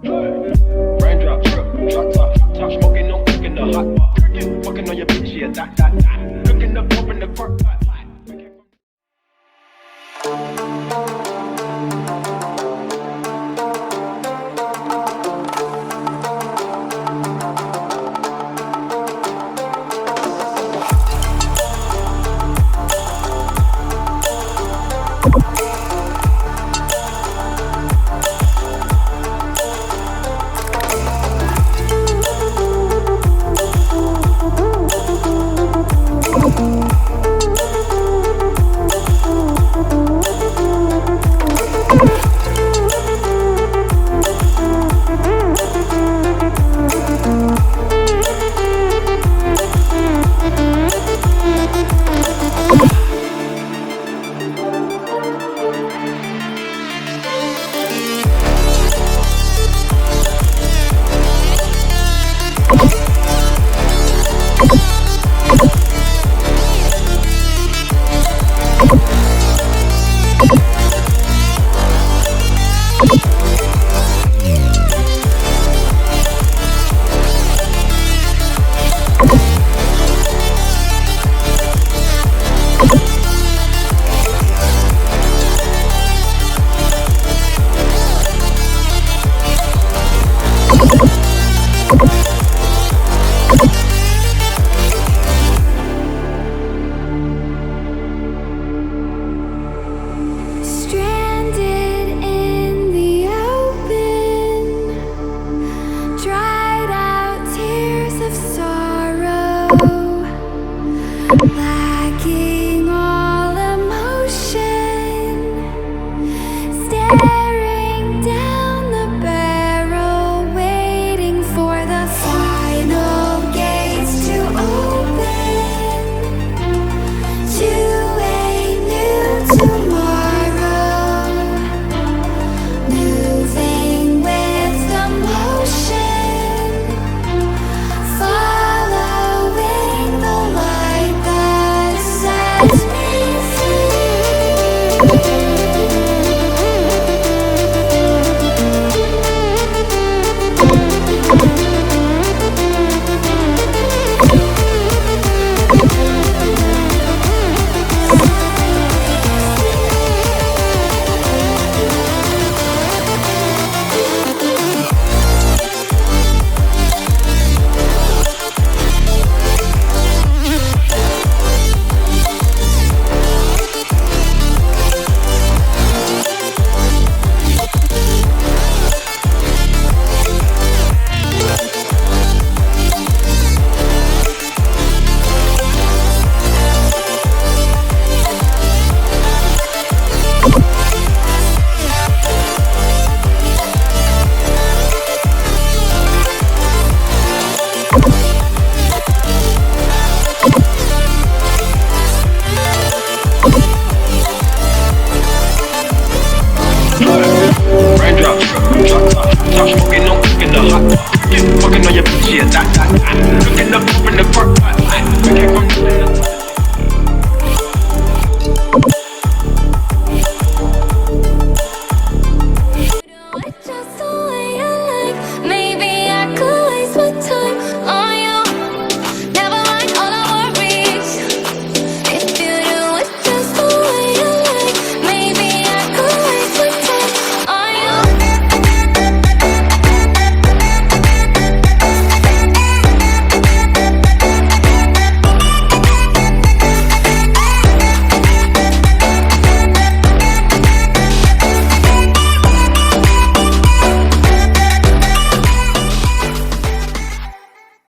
Raindrop, drop top, smoking, no cooking the hot pot. Fucking on your bitch, yeah, that. Cooking up dope in the crock pot. Lacking all emotion, staring down the barrel, waiting for the final gates to open to a new tomorrow, moving with the motion, following the light that sets me free. Raindrop, drop top, smoking, no cooking the hot pot. Fucking on your bitch, yeah, that. Cooking up dope in the crock pot. We came from nothing.